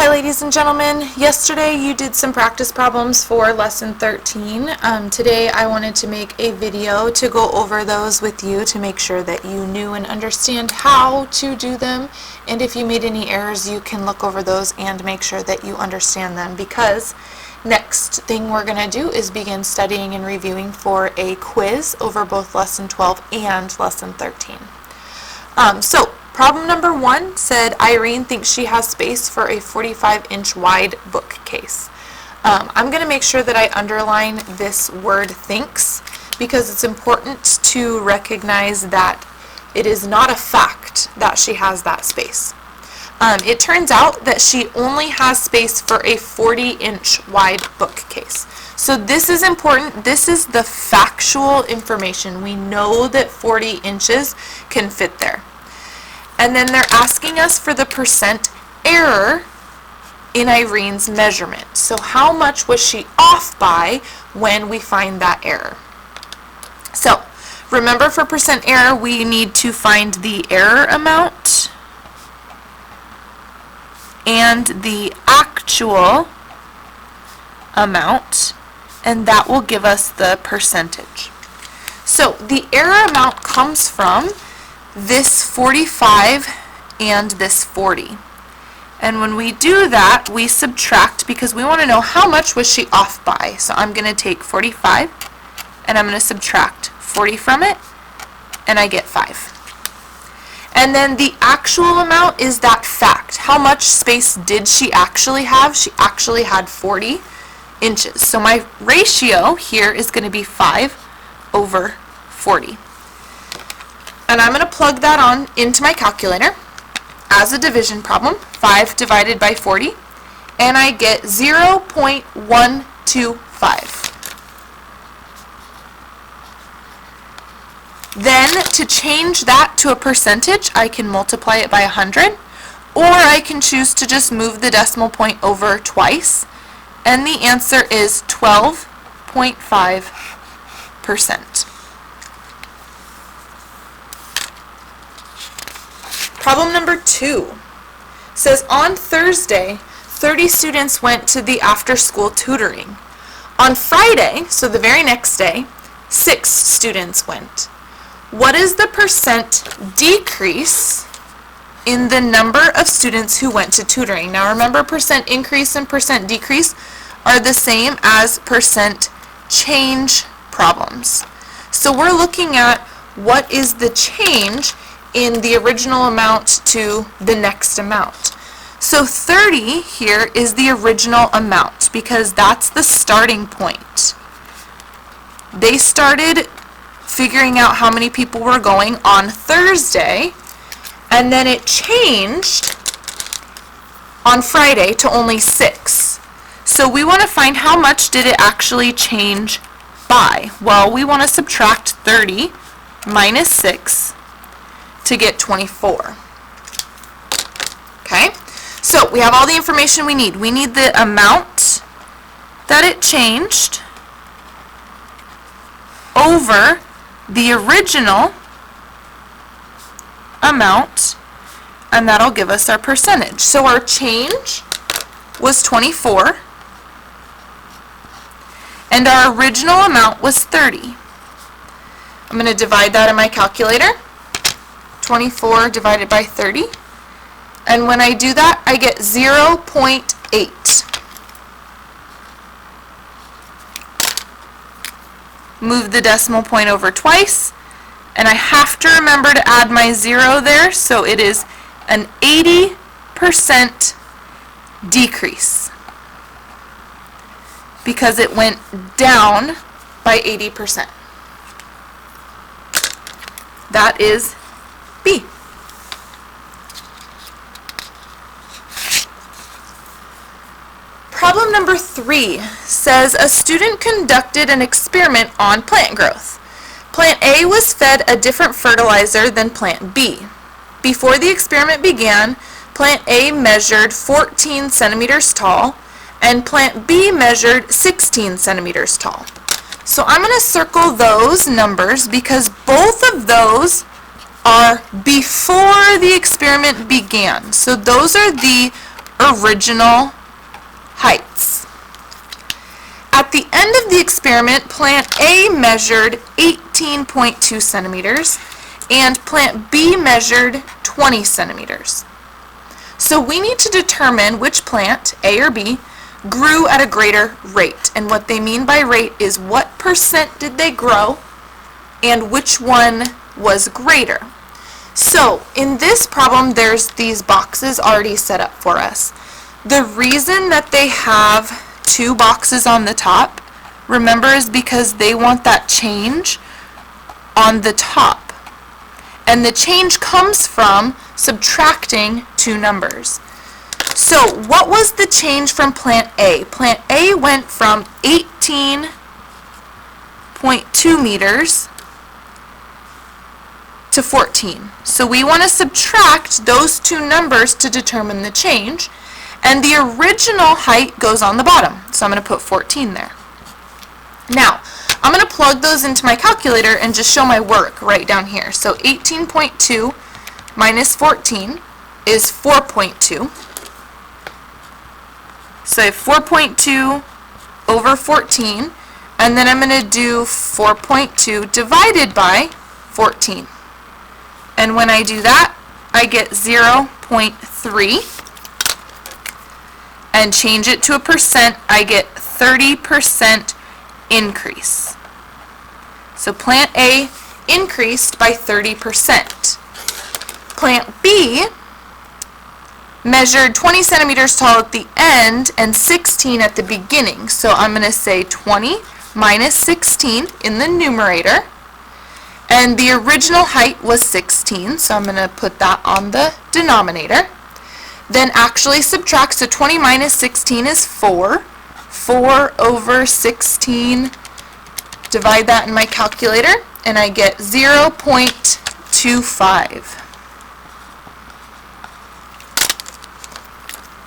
Hi ladies and gentlemen, yesterday you did some practice problems for lesson 13. Today I wanted to make a video to go over those with you to make sure that you knew and understand how to do them, and if you made any errors you can look over those and make sure that you understand them, because next thing we're going to do is begin studying and reviewing for a quiz over both lesson 12 and lesson 13. Problem number 1 said Irene thinks she has space for a 45-inch wide bookcase. I'm going to make sure that I underline this word thinks, because it's important to recognize that it is not a fact that she has that space. It turns out that she only has space for a 40-inch wide bookcase. So this is important. This is the factual information. We know that 40 inches can fit there. And then they're asking us for the percent error in Irene's measurement. So how much was she off by when we find that error? So remember, for percent error we need to find the error amount and the actual amount, and that will give us the percentage. So the error amount comes from this 45 and this 40. And when we do that, we subtract, because we want to know how much was she off by. So I'm going to take 45 and I'm going to subtract 40 from it, and I get 5. And then the actual amount is that fact. How much space did she actually have? She actually had 40 inches. So my ratio here is going to be 5 over 40. And I'm going to plug that on into my calculator as a division problem, 5 divided by 40, and I get 0.125. Then to change that to a percentage, I can multiply it by 100, or I can choose to just move the decimal point over twice, and the answer is 12.5%. Problem number 2 says on Thursday, 30 students went to the after-school tutoring. On Friday, so the very next day, 6 students went. What is the percent decrease in the number of students who went to tutoring? Now remember, percent increase and percent decrease are the same as percent change problems. So we're looking at what is the change in the original amount to the next amount. So 30 here is the original amount, because that's the starting point. They started figuring out how many people were going on Thursday, and then it changed on Friday to only 6. So we want to find how much did it actually change by. Well, we want to subtract 30 minus 6 to get 24. Okay, so we have all the information we need. We need the amount that it changed over the original amount, and that'll give us our percentage. So our change was 24, and our original amount was 30. I'm going to divide that in my calculator. 24 divided by 30, and when I do that I get 0.8. Move the decimal point over twice, and I have to remember to add my 0 there, so it is an 80% decrease, because it went down by 80%. That is B. Problem number 3 says a student conducted an experiment on plant growth. Plant A was fed a different fertilizer than plant B. Before the experiment began, plant A measured 14 centimeters tall and plant B measured 16 centimeters tall. So I'm going to circle those numbers because both of those are before the experiment began. So those are the original heights. At the end of the experiment, plant A measured 18.2 centimeters and plant B measured 20 centimeters. So we need to determine which plant, A or B, grew at a greater rate. And what they mean by rate is what percent did they grow and which one was greater. So in this problem, there's these boxes already set up for us. The reason that they have 2 boxes on the top, remember, is because they want that change on the top. And the change comes from subtracting 2 numbers. So what was the change from plant A? Plant A went from 18.2 meters to 14. So we want to subtract those 2 numbers to determine the change. And the original height goes on the bottom. So I'm going to put 14 there. Now, I'm going to plug those into my calculator and just show my work right down here. So 18.2 minus 14 is 4.2. So I have 4.2 over 14, and then I'm going to do 4.2 divided by 14. And when I do that, I get 0.3. And change it to a percent, I get 30% increase. So plant A increased by 30%. Plant B measured 20 centimeters tall at the end and 16 at the beginning. So I'm going to say 20 minus 16 in the numerator. And the original height was 16, so I'm going to put that on the denominator. Then actually subtract, so 20 minus 16 is 4. 4 over 16, divide that in my calculator, and I get 0.25.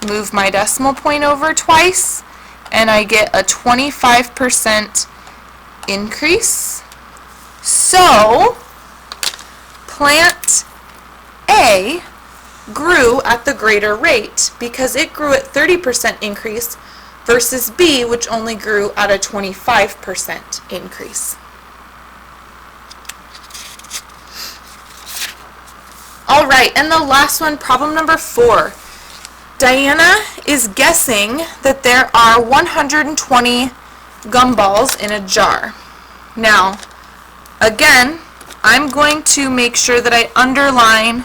Move my decimal point over twice, and I get a 25% increase. So, plant A grew at the greater rate because it grew at 30% increase versus B, which only grew at a 25% increase. All right, and the last one, problem number 4. Diana is guessing that there are 120 gumballs in a jar. Now, again, I'm going to make sure that I underline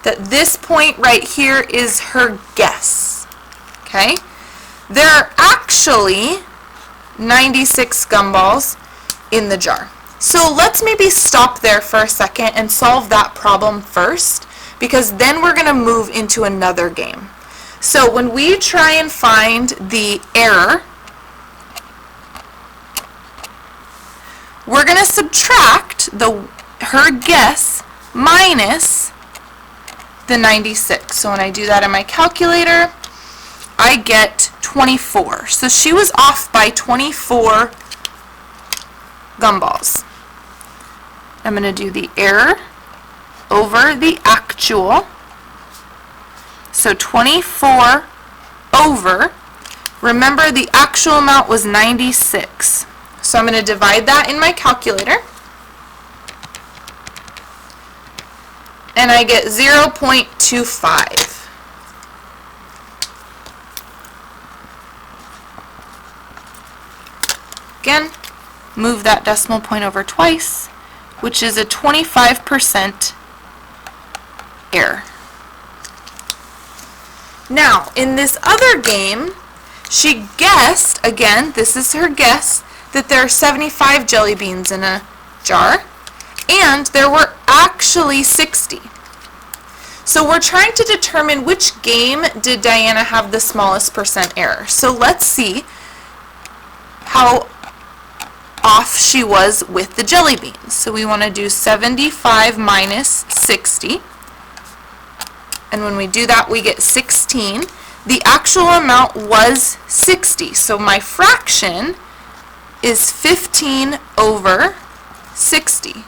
that this point right here is her guess. Okay? There are actually 96 gumballs in the jar. So let's maybe stop there for a second and solve that problem first, because then we're going to move into another game. So when we try and find the error, we're going to subtract her guess minus the 96. So when I do that in my calculator, I get 24. So she was off by 24 gumballs. I'm going to do the error over the actual. So 24 over, remember the actual amount was 96. So I'm going to divide that in my calculator. And I get 0.25. Again, move that decimal point over twice, which is a 25% error. Now, in this other game, she guessed, again, this is her guess, that there are 75 jelly beans in a jar, and there were actually 60. So we're trying to determine which game did Diana have the smallest percent error. So let's see how off she was with the jelly beans. So we want to do 75 minus 60. And when we do that, we get 16. The actual amount was 60. So my fraction is 15 over 60.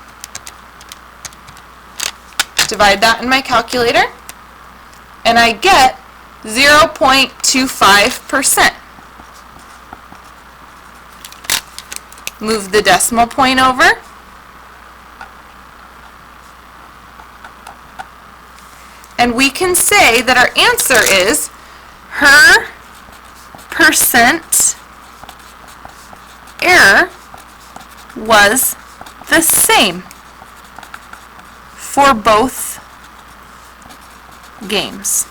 Divide that in my calculator, and I get 0.25%. Move the decimal point over. And we can say that our answer is her percent error was the same for both games.